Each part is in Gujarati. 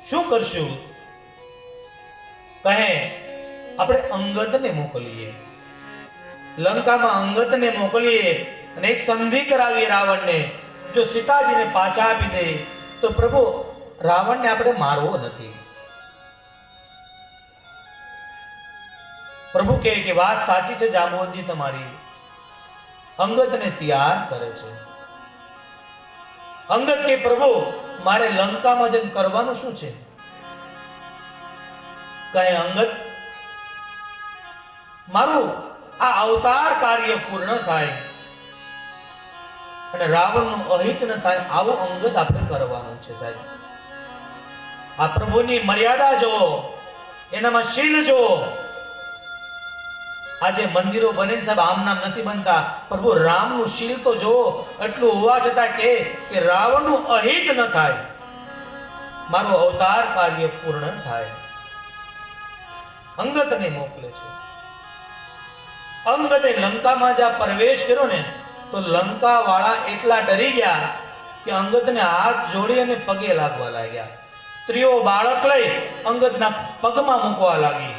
શું કરશું? કહે આપણે અંગદને મોકલીએ, લંકામાં અંગદને મોકલીએ અને એક સંધિ કરાવીએ રાવણને. જો સીતાજીને પાછા આપી દે તો પ્રભુ રાવણને આપણે મારવો નથી. પ્રભુ કહે કે વાત સાચી છે જાંબુવનજી તમારી. અંગદને તૈયાર કરે છે. અંગદ કે પ્રભુ મારે લંકામાં જઈને કરવાનું શું છે? કહે અંગદ મારું આ અવતાર કાર્ય પૂર્ણ થાય અને રાવણનું અહિત ન થાય આવું અંગદ આપણે કરવાનું છે સાહેબ. આ પ્રભુની મર્યાદા જુઓ, એનામાં શીલ જુઓ. આજે મંદિરો બને સાહેબ આમ નામ નથી બનતા. પ્રભુ રામનું શીલ તો જુઓ. એટલું હોવા છતાં કે રાવણનું અહિત ન થાય, મારું અવતાર કાર્ય પૂર્ણ થાય. અંગદને મોકલે છે. અંગદે લંકામાં જ્યાં પ્રવેશ કર્યો ને તો લંકા વાળા એટલા ડરી ગયા કે અંગદને હાથ જોડી અને પગે લાગવા લાગ્યા. સ્ત્રીઓ બાળક લઈ અંગદના પગમાં મૂકવા લાગી.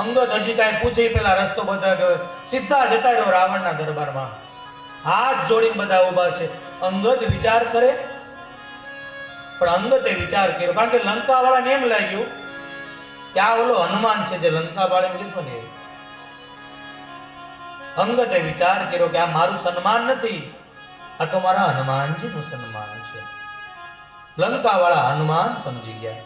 અંગદ હજી કાંઈ પૂછે પેલા રસ્તો બધા સીધા જતા રહ્યો રાવણના દરબારમાં. હાથ જોડીને બધા ઉભા છે. અંગદ વિચાર કરે, પણ અંગદે વિચાર કર્યો, કારણ કે લંકા વાળાને એમ લાગ્યું કે આ ઓલો હનુમાન છે જે લંકા વાળાને લીધો ને. અંગદે વિચાર કર્યો કે આ મારું સન્માન નથી, આ તો મારા હનુમાનજીનું સન્માન છે. લંકા વાળા હનુમાન સમજી ગયા.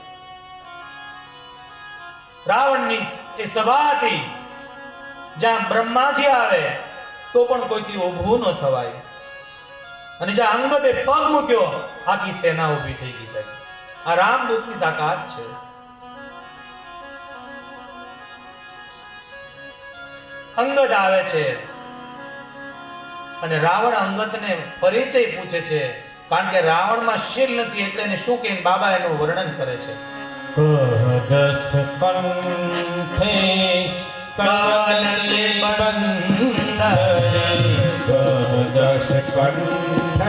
રાવણની એ સભા હતી જ્યાં બ્રહ્માજી આવે તો પણ કોઈથી ઊભું ન થવાય. અને જ્યાં અંગદે પગ મૂક્યો આખી સેના ઊભી થઈ ગઈ છે. આ રામદૂતની તાકાત છે. અંગદ આવે છે અને રાવણ અંગદને પરિચય પૂછે છે, કારણ કે રાવણમાં શીલ નથી એટલે એને શું કે બાબા એનું વર્ણન કરે છે. દસ કંઠે કવનતે બંદરે, દસ કંઠ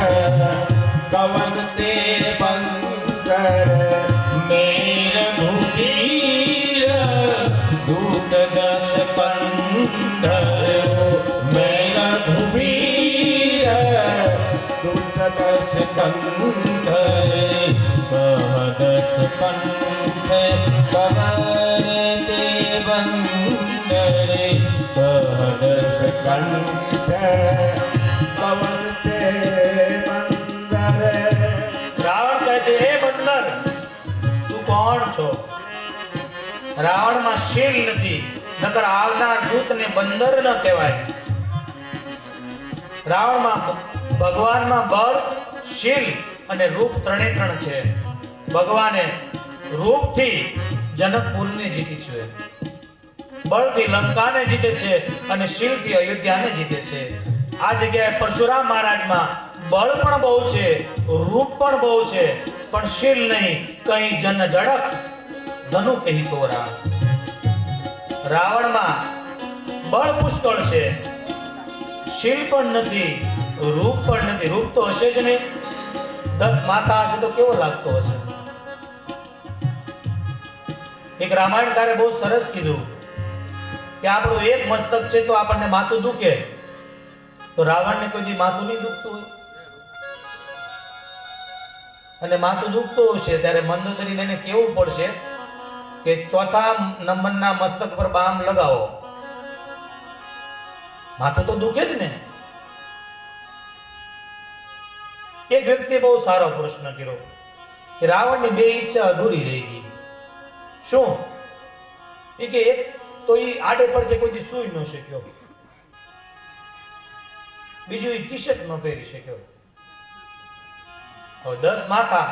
કવનતે બંદરે, મેર ભૂમિર દૂત દસ કંઠ, મેર ભૂમિર દૂત દસ કંઠ, દસ કંઠ કવનતે બંદરે, દસ કંઠ કવનતે બંદરે. રાવણ કહે છે હે બંદર તું કોણ છો? રાવણમાં શીલ નથી, નકર આવનાર દૂતને બંદર ન કહેવાય. રાવણમાં ભગવાનમાં બળ, શીલ અને રૂપ ત્રણે ત્રણ છે. ભગવાને રૂપથી જનકપુરને જીતી છે, બળથી લંકાને જીતે છે અને શીલથી અયોધ્યાને જીતે છે. આ જગ્યાએ પરશુરામ મહારાજમાં બળ પણ બહુ છે, રૂપ પણ બહુ છે, પણ શીલ નહીં. કઈ જન ઝડપ ધનુ કહી તોરા. રાવણમાં બળ પુષ્કળ છે, શીલ પણ નથી, રૂપ પણ નથી. રૂપ તો હશે જ નહીં. 10 માથા હશે તો કેવો લાગતો હશે. એક રામાયણકારે બહુ સરસ કીધું કે આપણું એક મસ્તક છે તો આપણને માથું દુખે, તો રાવણને કોઈ દી માથું નહીં દુખતું હોય. અને માથું દુખતું હશે ત્યારે મંદોદરીને એને કેવું પડશે કે ચોથા નંબરના મસ્તક પર બામ લગાવો. માથું તો દુખે જ ને. એક વ્યક્તિએ બહુ સારો પ્રશ્ન કર્યો કે રાવણની બે ઈચ્છા અધૂરી રહી ગઈ. શું? એ કે એક તો એ આડે પડતે કોઈથી સૂઈ ન શક્યો, બીજું એ ટી શર્ટ ન પહેરી શક્યો. હવે 10 માથા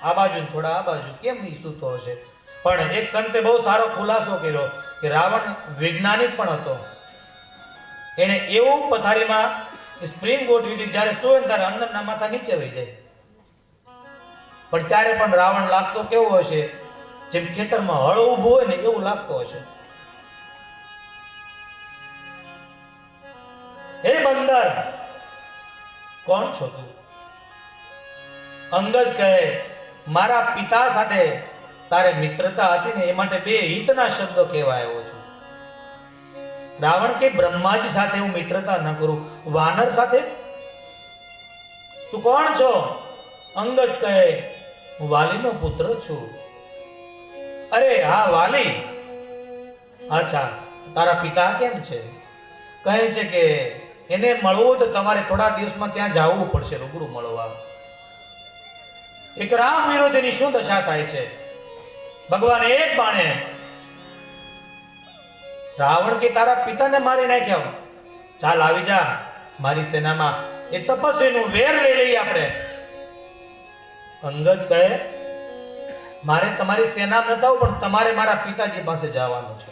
આ બાજુ ને થોડા આ બાજુ, કેમ એ સૂતો હશે? પણ એક સંતે બહુ સારો ખુલાસો કર્યો કે રાવણ વૈજ્ઞાનિક પણ હતો. એને એવું પથારીમાં સ્પ્રિંગ ગોઠવી હતી જ્યારે સૂવે ને ત્યારે અંદરના માથા નીચે વહી જાય. પણ ત્યારે પણ રાવણ લાગતો કેવો હશે? જેમ ખેતરમાં હળ ઊભો હોય ને એવું લાગતો હશે. હે બંદર કોણ છો તું? અંગદ કહે મારા પિતા સાથે તારે મિત્રતા હતી ને એ માટે બે હિતના શબ્દો કહેવા આવ્યો છું. રાવણ કે બ્રહ્માજી સાથે હું મિત્રતા ન કરું, વાનર સાથે? તું કોણ છો? અંગદ કહે હું વાલીનો પુત્ર છું. અરે હા વાલી, અચ્છા તારા પિતા કેમ છે? કહે છે કે એને મળવું તો તમારે થોડા દિવસમાં ત્યાં જવું પડશે રૂબરૂ મળવા. એક રામ વિરોધીની શું દશા થાય છે? ભગવાન એક બાણે રાવણ કે તારા પિતાને મારી નાખ્યા, ચાલ આવી જા મારી સેનામાં, એ તપસ્વીનું વેર લઈ લઈએ આપણે. અંગદ કહે મારે તમારી સેનામાં નથી આવવું, પણ તમારે મારા પિતાજી પાસે જવાનું છે.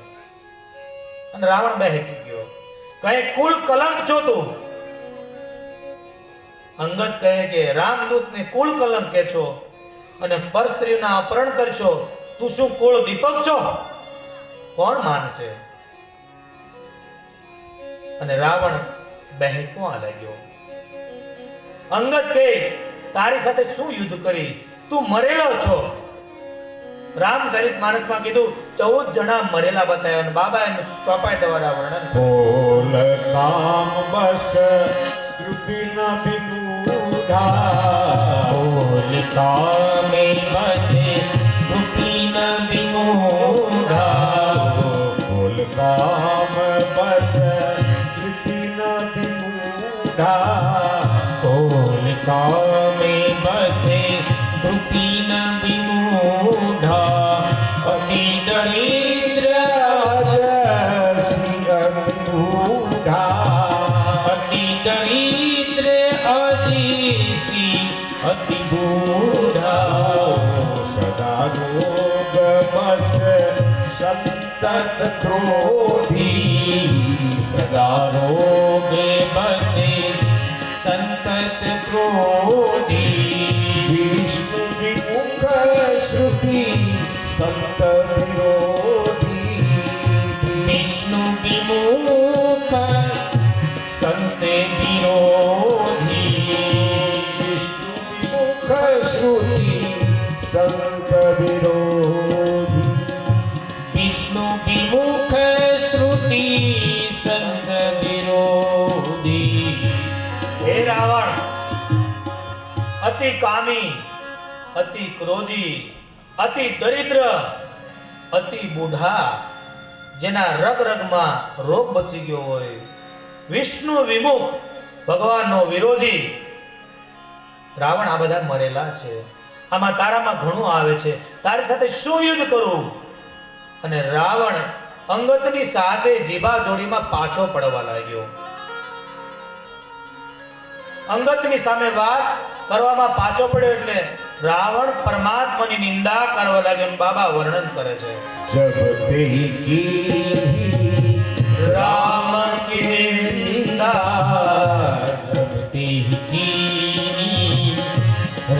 અને રાવણ બહેકી ગયો, કહે કુલ કલંક છો તું. અંગદ કહે કે રામદૂતને કુળ કલંક કે છો અને પર સ્ત્રીઓના અપહરણ કરશો, તું શું કુળ દીપક છો? કોણ માનશે? અને રાવણ બહેકવા લાગ્યો. અંગદ કહે તારી સાથે શું યુદ્ધ કરી, તું મરેલો છો. રામચરિત માનસમાં કીધું 14 જણા મરેલા બતાવ્યા અને બાબા એનું ચોપાઈ દ્વારા વર્ણન બોલ કામ બસ કૃપિના વિમૂઢા, બોલ કામે બસે કૃપિના વિમૂઢા, બોલ કામ બસ કૃપિના વિમૂઢા, બોલ કામે બસે કૃપિના વિમૂઢા, અતિ દરિદ્ર રાજસી અતિમૂઢા, અતિ દરિદ્ર અજીસી અતિ બૂઢા, સદા રોગ બસ સંતત ક્રોધી, સદા રોગ બસે સંતત ક્રોધી, વિષ્ણુ વિમુખ શ્રુતિ સંત વિરોધી, વિષ્ણુ વિમુખ સંત વિરોધી, વિષ્ણુ વિમુખ શ્રુતિ સંત વિરોધી, વિષ્ણુ વિમુખ શ્રુતિ સંત વિરોધી. હે રાવણ, અતિ કામી, અતિ ક્રોધી, અતિ દરિદ્ર, અતિ બુઢા, જેના રગ રગમાં રોગ બસી ગયો હોય, વિષ્ણુ વિમુખ, ભગવાનનો વિરોધી. રાવણ આ બધા મરેલા છે, આમાં તારામાં ઘણું આવે છે, તારી સાથે શું યુદ્ધ કરું? અને રાવણ અંગદની સાથે જીભા જોડીમાં પાછો પડવા લાગ્યો. અંગદની સામે વાત કરવામાં પાછો પડ્યો એટલે રાવણ પરમાત્માની નિંદા કરવા લાગ્યો અને બાબા વર્ણન કરે છે. જબ તેહી કી રામ કી નિંદા, જબ તેહી કી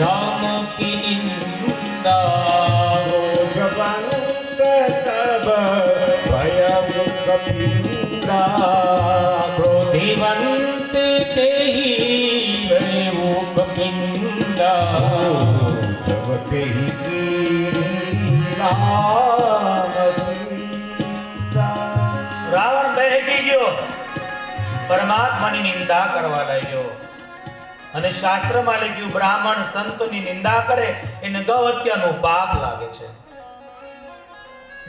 રામ કી નિંદા, રોગવંત તબ ભયમ કપિંદા, ક્રોધિવંત તેહી ભયમ કપિંદા, જબ તેહી કી રામ રાવણ બહેકી ગયો, પરમાત્માની નિંદા કરવા લાગ્યો. અને શાસ્ત્રમાં લખ્યું બ્રાહ્મણ સંતોની નિંદા કરે એને ગૌહત્યાનું પાપ લાગે છે.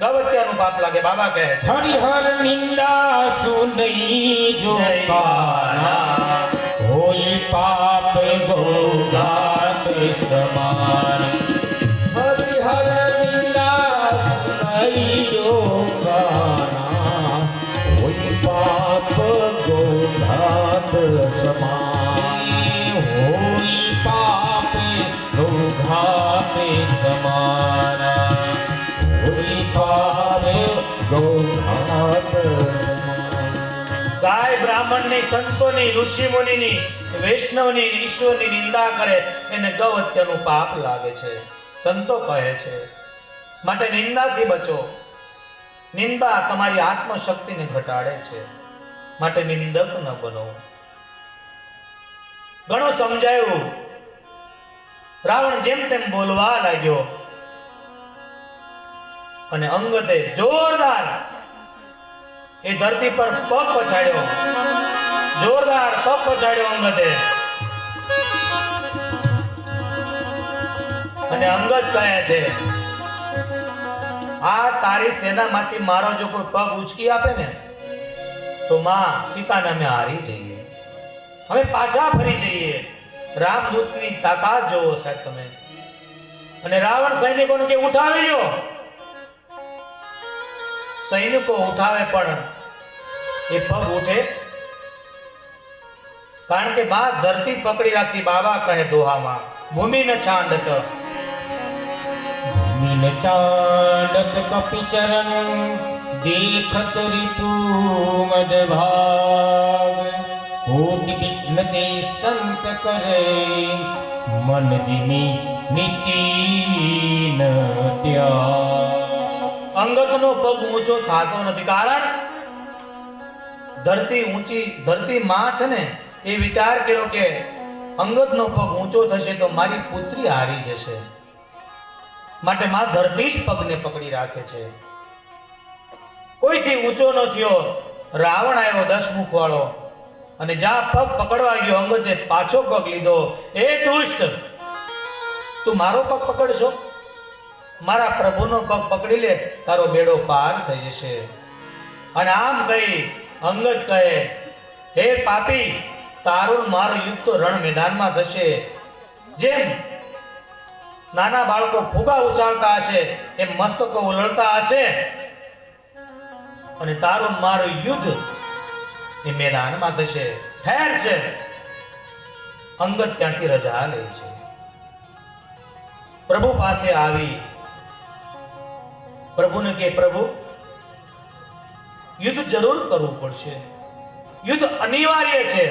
ગૌહત્યાનું પાપ લાગે. બાબા કહે છે હરિહર નિંદા સુનઈ જો પાના, હોય પાપ ગોઘાત સમાન. હરિહર નિંદા સુનઈ જો પાના, હોય પાપ ગોઘાત સમાન, હોય પાપ ગોઘાત સમાન, હોય પાપ ગોઘાત સમાન. ગાય બ્રાહ્મણની, સંતોની, ઋષિ મુનિની, વૈષ્ણવની, ઈશ્વરની નિંદા કરે એને ગૌહત્યાનું પાપ લાગે છે. સંતો કહે છે માટે નિંદાથી બચો. નિંદા તમારી આત્મશક્તિને ઘટાડે છે, માટે નિંદક ન બનો. ઘણું સમજાયું. રાવણ જેમ તેમ બોલવા લાગ્યો અને અંગતે જોરદાર એ ધરતી પર પગ પછાડ્યો, જોરદાર પગ પછાડ્યો અંગતે. અને અંગદ કહે છે, આ તારી સેનામાંથી મારો જો કોઈ પગ ઉચકી આપે ને તો માં સીતાને અમે હારી જઈએ, અમે પાછા ફરી જઈએ. રામદૂતની તાકાત જોવો સાહેબ તમે. અને રાવણ સૈનિકોને કે ઉઠાવી લો. સૈનિકો ઉઠાવે પણ એ પગ ઉઠે, કારણ કે બા ધરતી પકડી રાખતી. બાબા કહે દોહામાં, ભૂમિ ન છાંડત, મીન ચાંડત કપિચરણ દેખત રિપુ મદ ભાવ, કોટિ વિઘ્ન તે સંત કરે મન જીની નીતિ ન ત્યાગ. અંગતનો પગ ઊંચો થતો નથી, કારણ ધરતી ઊંચી, ધરતી માં છે ને એ વિચાર કર્યો કે અંગતનો પગ ઊંચો થશે તો મારી પુત્રી હારી જશે, માટે માં ધરતી જ પગને પકડી રાખે છે. કોઈથી ઊંચો ન થયો. રાવણ આવ્યો 10 મુખ વાળો અને જા પગ પકડવા ગયો, અંગતે પાછો પગ લીધો. એ દુષ્ટ, તું મારો પગ પકડશો? મારા પ્રભુનો પગ પકડી લે, તારો બેડો પાર થઈ જશે. અને આમ કહી અંગદ કહે, હે પાપી, તારું મારું યુદ્ધ તો રણ મેદાનમાં થશે. જેમ નાના બાળકો ફુગા ઉછાળતા હશે એમ મસ્તકો ઉલળતા હશે, અને તારું મારું યુદ્ધ એ મેદાનમાં થશે. ઠેર છે. અંગદ ત્યાંથી રજા લે છે. પ્રભુ પાસે આવી પ્રભુને કે પ્રભુ, યુદ્ધ જરૂર કરવું પડશે, યુદ્ધ અનિવાર્ય છે.